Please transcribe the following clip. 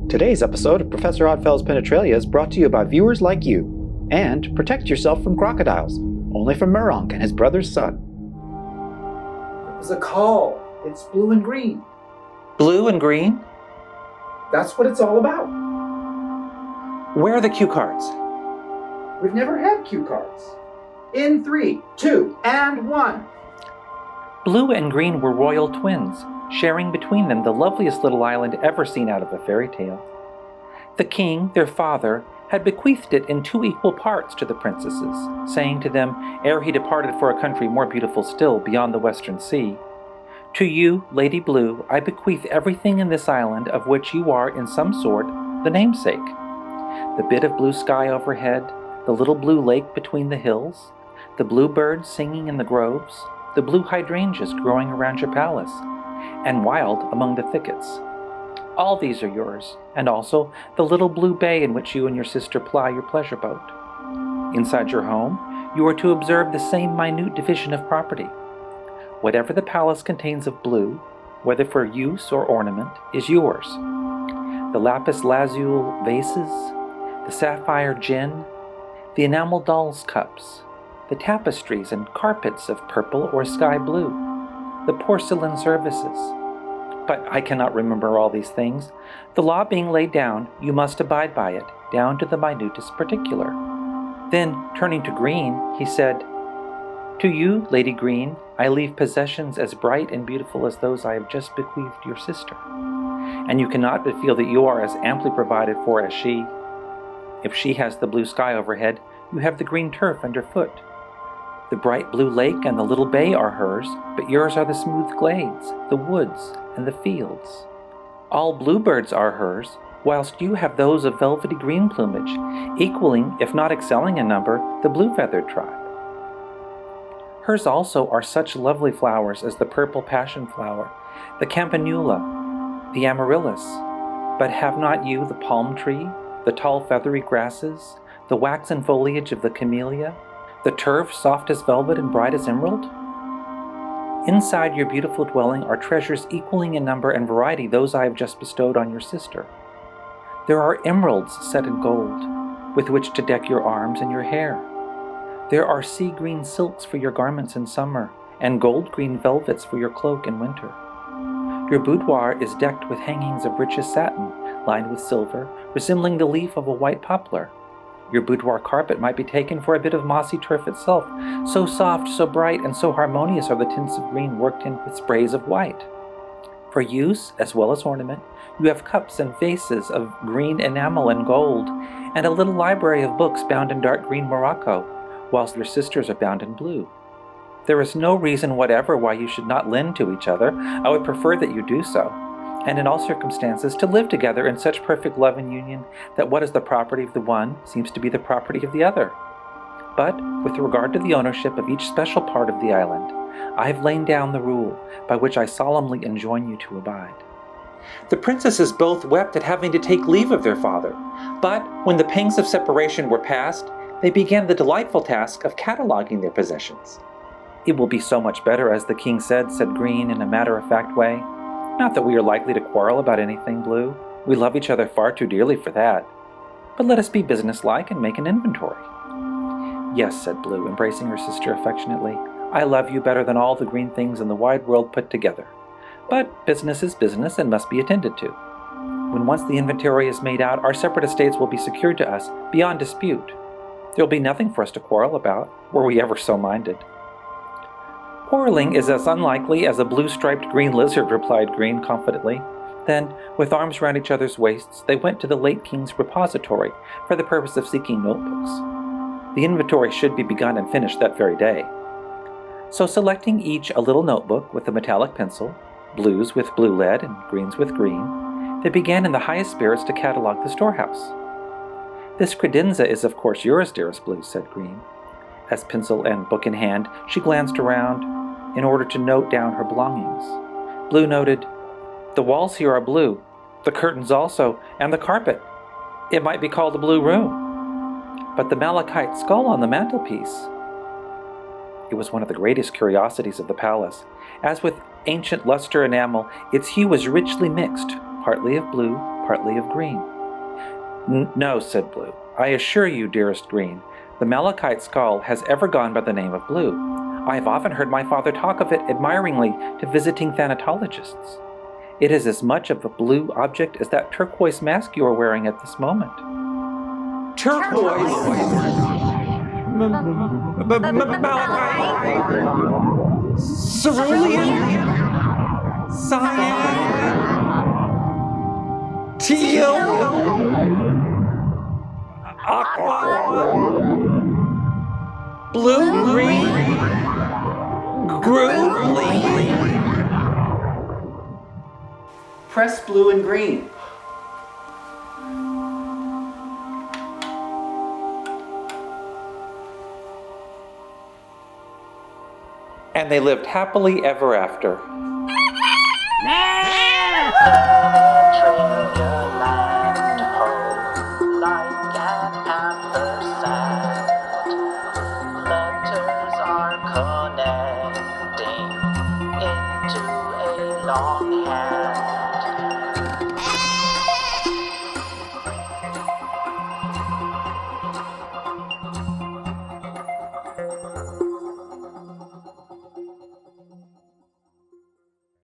Today's episode of Professor Oddfellow's Penetralia is brought to you by viewers like you. And protect yourself from crocodiles, only from Murronk and his brother's son. It was a call. It's blue and green. Blue and green? That's what it's all about. Where are the cue cards? We've never had cue cards. In 3, 2, and 1. Blue and green were royal twins, sharing between them the loveliest little island ever seen out of a fairy tale. The king, their father, had bequeathed it in 2 equal parts to the princesses, saying to them, ere he departed for a country more beautiful still beyond the western sea, "To you, Lady Blue, I bequeath everything in this island of which you are, in some sort, the namesake. The bit of blue sky overhead, the little blue lake between the hills, the bluebirds singing in the groves, the blue hydrangeas growing around your palace, and wild among the thickets. All these are yours, and also the little blue bay in which you and your sister ply your pleasure boat. Inside your home, you are to observe the same minute division of property. Whatever the palace contains of blue, whether for use or ornament, is yours. The lapis lazuli vases, the sapphire gin, the enamel dolls' cups, the tapestries and carpets of purple or sky blue, the porcelain services. But I cannot remember all these things. The law being laid down, you must abide by it, down to the minutest particular." Then, turning to Green, he said, "To you, Lady Green, I leave possessions as bright and beautiful as those I have just bequeathed your sister. And you cannot but feel that you are as amply provided for as she. If she has the blue sky overhead, you have the green turf underfoot. The bright blue lake and the little bay are hers, but yours are the smooth glades, the woods, and the fields. All bluebirds are hers, whilst you have those of velvety green plumage, equaling, if not excelling in number, the blue-feathered tribe. Hers also are such lovely flowers as the purple passion flower, the campanula, the amaryllis. But have not you the palm tree, the tall feathery grasses, the waxen foliage of the camellia, the turf soft as velvet and bright as emerald? Inside your beautiful dwelling are treasures equaling in number and variety those I have just bestowed on your sister. There are emeralds set in gold, with which to deck your arms and your hair. There are sea-green silks for your garments in summer, and gold-green velvets for your cloak in winter. Your boudoir is decked with hangings of richest satin, lined with silver, resembling the leaf of a white poplar. Your boudoir carpet might be taken for a bit of mossy turf itself, so soft, so bright, and so harmonious are the tints of green worked in with sprays of white. For use, as well as ornament, you have cups and vases of green enamel and gold, and a little library of books bound in dark green morocco, whilst your sisters are bound in blue. There is no reason whatever why you should not lend to each other. I would prefer that you do so, and in all circumstances to live together in such perfect love and union that what is the property of the one seems to be the property of the other. But with regard to the ownership of each special part of the island, I have laid down the rule by which I solemnly enjoin you to abide." The princesses both wept at having to take leave of their father, but when the pangs of separation were past, they began the delightful task of cataloguing their possessions. "It will be so much better, as the king said Green in a matter-of-fact way. Not that we are likely to quarrel about anything, Blue. We love each other far too dearly for that. But let us be businesslike and make an inventory." "Yes," said Blue, embracing her sister affectionately. "I love you better than all the green things in the wide world put together. But business is business and must be attended to. When once the inventory is made out, our separate estates will be secured to us beyond dispute. There will be nothing for us to quarrel about, were we ever so minded." "Quarreling is as unlikely as a blue-striped green lizard," replied Green confidently. Then, with arms round each other's waists, they went to the late king's repository for the purpose of seeking notebooks. The inventory should be begun and finished that very day. So selecting each a little notebook with a metallic pencil, blues with blue lead and greens with green, they began in the highest spirits to catalogue the storehouse. "This credenza is of course yours, dearest Blue," said Green. As pencil and book in hand, she glanced around in order to note down her belongings. Blue noted, "The walls here are blue, the curtains also, and the carpet. It might be called a blue room. But the malachite skull on the mantelpiece." It was one of the greatest curiosities of the palace. As with ancient luster enamel, its hue was richly mixed, partly of blue, partly of green. No, said Blue. I assure you, dearest Green, the malachite skull has ever gone by the name of Blue. I have often heard my father talk of it admiringly to visiting thanatologists. It is as much of a blue object as that turquoise mask you are wearing at this moment. Turquoise? Malachite? Cerulean? Cyan? Teal? Aqua? Blue? Green? Grue? Bleen? Press blue and green. And they lived happily ever after.